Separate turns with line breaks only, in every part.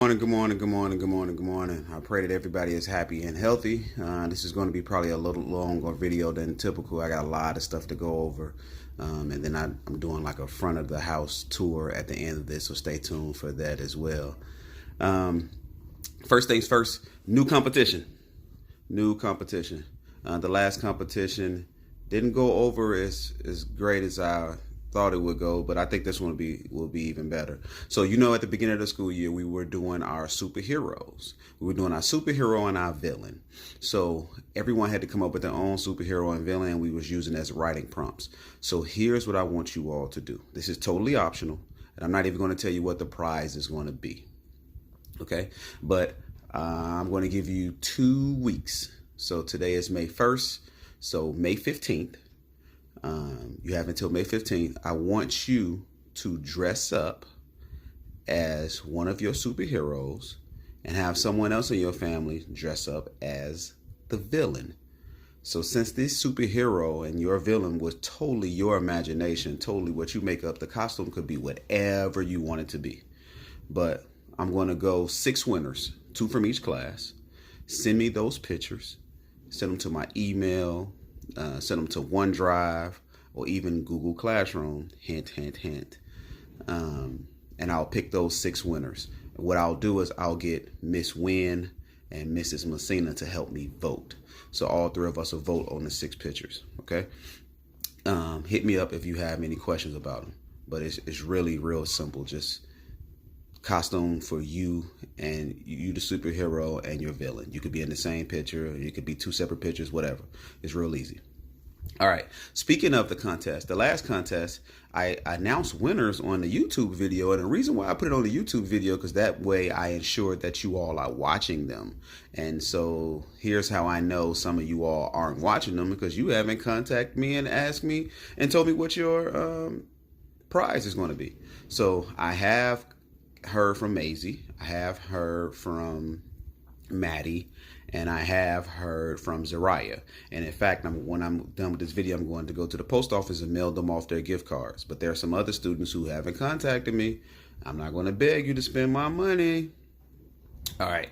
Good morning, good morning, good morning, good morning. I pray that everybody is happy and healthy. This is going to be probably a little longer video than typical. I got a lot of stuff to go over. And then I'm doing like a front of the house tour at the end of this, so stay tuned for that as well. First things first, new competition. New competition. The last competition didn't go over as great as I thought it would go, but I think this one will be even better. So at the beginning of the school year, we were doing our superheroes. We were doing our superhero and our villain. So everyone had to come up with their own superhero and villain, and we was using as writing prompts. So here's what I want you all to do. This is totally optional, and I'm not even going to tell you what the prize is going to be. Okay, but I'm going to give you 2 weeks. So today is May 1st. So May 15th. You have until May 15th. I want you to dress up as one of your superheroes and have someone else in your family dress up as the villain. So since this superhero and your villain was totally your imagination, totally what you make up, the costume could be whatever you want it to be. But I'm going to go 6 winners, 2 from each class. Send me those pictures. Send them to my email. Send them to OneDrive or even Google Classroom. Hint, hint, hint. And I'll pick those 6 winners. What I'll do is I'll get Miss Wynn and Mrs. Massena to help me vote. So all 3 of us will vote on the 6 pictures. Okay. Hit me up if you have any questions about them. But it's really real simple. Just costume for you and you the superhero and your villain. You could be in the same picture, you could be 2 separate pictures, whatever. It's real easy. All right, speaking of the contest, the last contest, I announced winners on the YouTube video, and the reason why I put it on the YouTube video, because that way I ensure that you all are watching them. And so here's how I know some of you all aren't watching them, because you haven't contacted me and asked me and told me what your prize is going to be. So I have heard from Maisie, I have heard from Maddie, and I have heard from Zariah. And in fact, when I'm done with this video, I'm going to go to the post office and mail them off their gift cards. But there are some other students who haven't contacted me. I'm not going to beg you to spend my money. All right.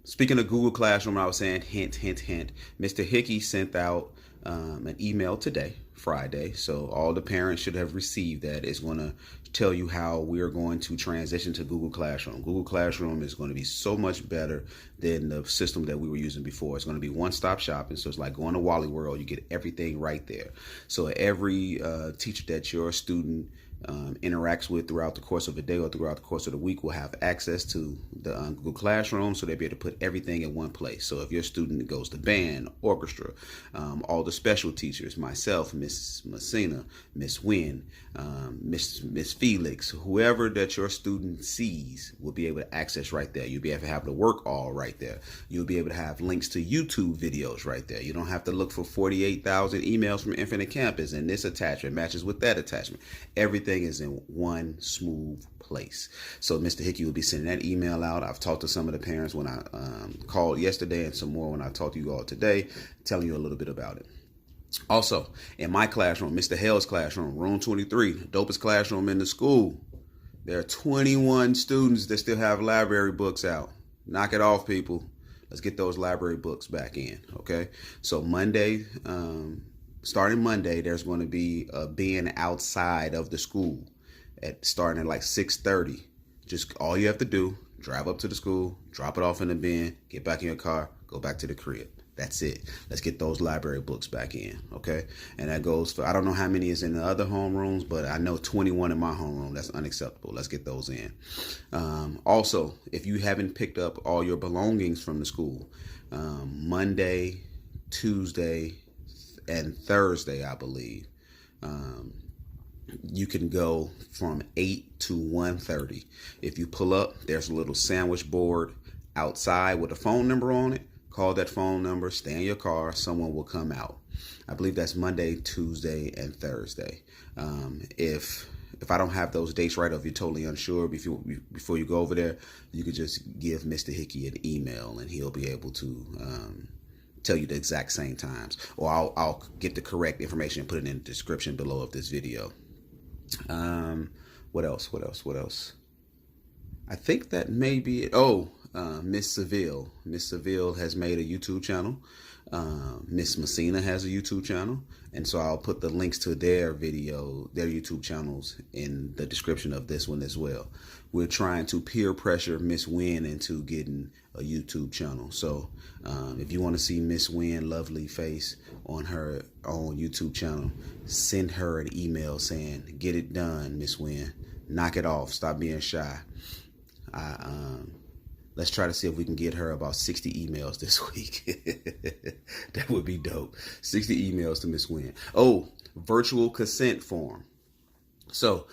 Speaking of Google Classroom, I was saying hint, hint, hint. Mr. Hickey sent out an email today, Friday. So all the parents should have received that. It's going to tell you how we're going to transition to Google Classroom. Google Classroom is going to be so much better than the system that we were using before. It's going to be one-stop shopping. So it's like going to Wally World. You get everything right there. So every teacher that your student interacts with throughout the course of the day or throughout the course of the week will have access to the Google Classroom, so they'll be able to put everything in one place. So if your student goes to band, orchestra, all the special teachers, myself, Miss Massena, Miss Wynn, Miss Felix, whoever that your student sees will be able to access right there. You'll be able to have the work all right there. You'll be able to have links to YouTube videos right there. You don't have to look for 48,000 emails from Infinite Campus and this attachment matches with that attachment. Everything is in one smooth place. So Mr. Hickey will be sending that email out. I've talked to some of the parents when I called yesterday and some more when I talked to you all today, telling you a little bit about it. Also, in my classroom, Mr. Hale's classroom, room 23, dopest classroom in the school, there are 21 students that still have library books out. Knock it off, people. Let's get those library books back in, okay? So Monday, starting Monday, there's going to be a being outside of the school starting at like 6:30. Just all you have to do, drive up to the school, drop it off in the bin, get back in your car, go back to the crib. That's it. Let's get those library books back in, okay? And that goes for, I don't know how many is in the other homerooms, but I know 21 in my homeroom. That's unacceptable. Let's get those in. Also, if you haven't picked up all your belongings from the school, Monday, Tuesday, and Thursday, I believe, you can go from 8 to 1:30. If you pull up, there's a little sandwich board outside with a phone number on it. Call that phone number, stay in your car, someone will come out. I believe that's Monday, Tuesday, and Thursday. If I don't have those dates right, or if you're totally unsure before you go over there, you could just give Mr. Hickey an email and he'll be able to tell you the exact same times. Or I'll get the correct information and put it in the description below of this video. What else? I think that may be it. Oh, Miss Seville. Miss Seville has made a YouTube channel. Miss Massena has a YouTube channel. And so I'll put the links to their YouTube channels in the description of this one as well. We're trying to peer pressure Miss Wynn into getting a YouTube channel. So if you want to see Miss Wynn lovely face on her own YouTube channel, send her an email saying, "Get it done, Miss Wynn. Knock it off. Stop being shy." Let's try to see if we can get her about 60 emails this week. That would be dope. 60 emails to Miss Wynn. Oh, virtual consent form. So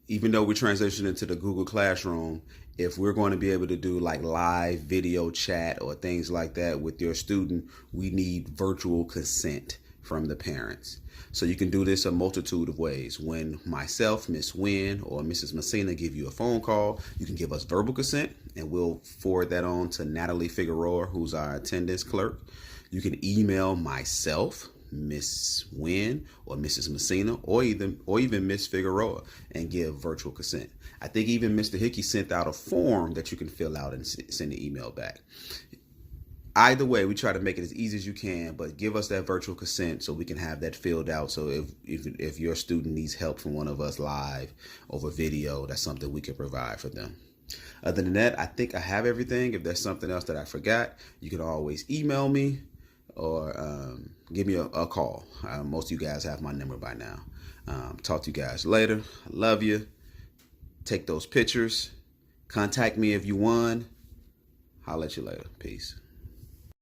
even though we transitioned into the Google Classroom, if we're going to be able to do like live video chat or things like that with your student, we need virtual consent from the parents. So you can do this a multitude of ways. When myself, Miss Wynn, or Mrs. Massena give you a phone call, you can give us verbal consent, and we'll forward that on to Natalie Figueroa, who's our attendance clerk. You can email myself, Miss Wynn, or Mrs. Massena, or even Miss Figueroa, and give virtual consent. I think even Mr. Hickey sent out a form that you can fill out and send an email back. Either way, we try to make it as easy as you can, but give us that virtual consent so we can have that filled out. So if your student needs help from one of us live over video, that's something we can provide for them. Other than that, I think I have everything. If there's something else that I forgot, you can always email me or give me a call. Most of you guys have my number by now. Talk to you guys later. I love you. Take those pictures. Contact me if you won. Holla at you later. Peace.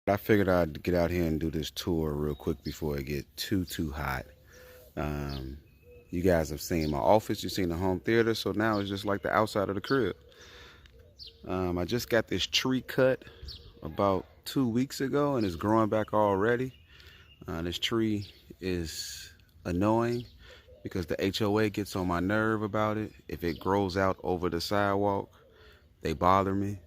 I figured I'd get out here and do this tour real quick before it get too hot. You guys have seen my office, you've seen the home theater, so now it's just like the outside of the crib. I just got this tree cut about 2 weeks ago and it's growing back already. This tree is annoying because the HOA gets on my nerve about it. If it grows out over the sidewalk, they bother me.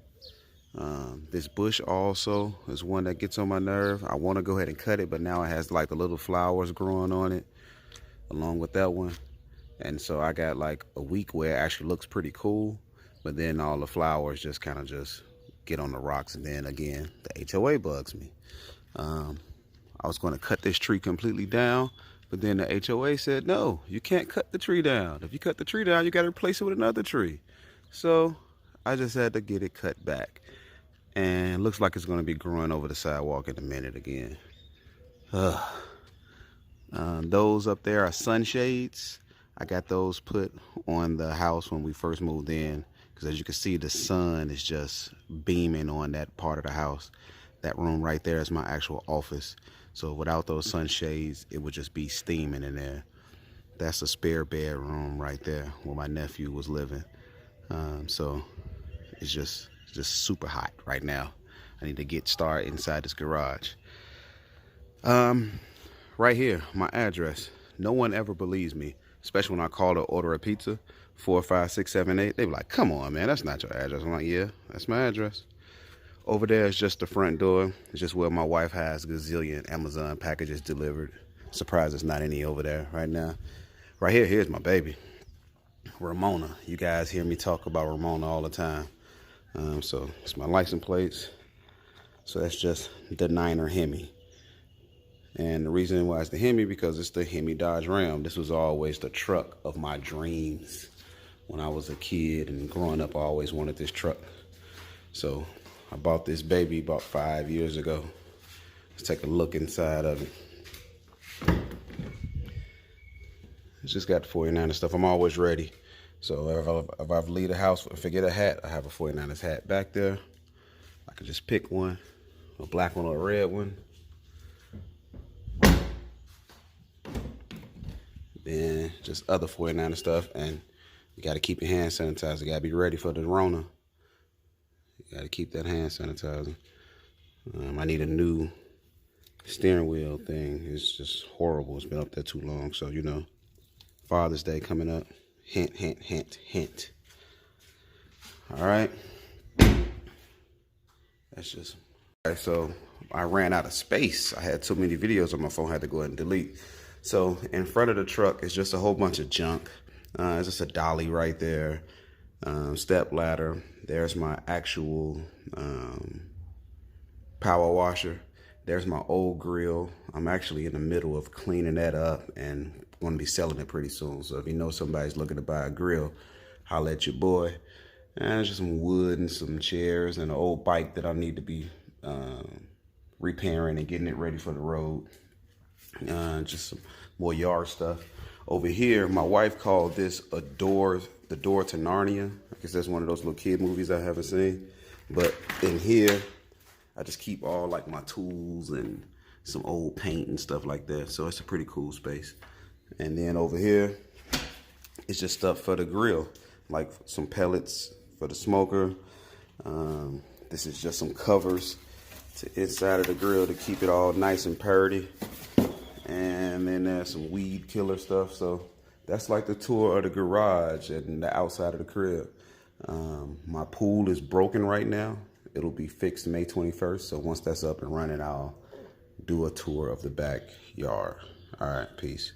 This bush also is one that gets on my nerve. I want to go ahead and cut it, but now it has like the little flowers growing on it along with that one. And so I got like a week where it actually looks pretty cool, but then all the flowers just kind of just get on the rocks. And then again, the HOA bugs me. I was going to cut this tree completely down, but then the HOA said, no, you can't cut the tree down. If you cut the tree down, you got to replace it with another tree. So I just had to get it cut back. And it looks like it's going to be growing over the sidewalk in a minute again. Those up there are sunshades. I got those put on the house when we first moved in, because as you can see, the sun is just beaming on that part of the house. That room right there is my actual office. So without those sunshades, it would just be steaming in there. That's a spare bedroom right there where my nephew was living. So it's just super hot right now. I need to get started inside this garage. Right here, my address. No one ever believes me, especially when I call to order a pizza, 45678. They be like, come on, man, that's not your address. I'm like, yeah, that's my address. Over there is just the front door. It's just where my wife has a gazillion Amazon packages delivered. Surprised there's not any over there right now. Right here, here's my baby, Ramona. You guys hear me talk about Ramona all the time. So it's my license plates. So that's just the 9er Hemi. And the reason why it's the Hemi, because it's the Hemi Dodge Ram. This was always the truck of my dreams. When I was a kid and growing up, I always wanted this truck. So I bought this baby about 5 years ago. Let's take a look inside of it. It's just got the 49er stuff. I'm always ready. So if I leave the house and forget a hat, I have a 49ers hat back there. I can just pick one, a black one or a red one. Then just other 49er stuff. And you got to keep your hand sanitizer. You got to be ready for the Rona. You got to keep that hand sanitizer. I need a new steering wheel thing. It's just horrible. It's been up there too long. So, you know, Father's Day coming up. Hint, hint, hint, hint. All right. That's just... All right, so I ran out of space. I had too many videos on my phone. I had to go ahead and delete. So in front of the truck is just a whole bunch of junk. It's just a dolly right there. step ladder. There's my actual power washer. There's my old grill. I'm actually in the middle of cleaning that up and going to be selling it pretty soon. So if you know somebody's looking to buy a grill, holla at your boy. And it's just some wood and some chairs and an old bike that I need to be repairing and getting it ready for the road. Just some more yard stuff. Over here, my wife called this the door to Narnia. I guess that's one of those little kid movies I haven't seen. But in here, I just keep all like my tools and some old paint and stuff like that. So it's a pretty cool space. And then over here, it's just stuff for the grill, like some pellets for the smoker. This is just some covers to inside of the grill to keep it all nice and purdy. And then there's some weed killer stuff. So that's like the tour of the garage and the outside of the crib. My pool is broken right now. It'll be fixed May 21st. So once that's up and running, I'll do a tour of the backyard. All right, peace.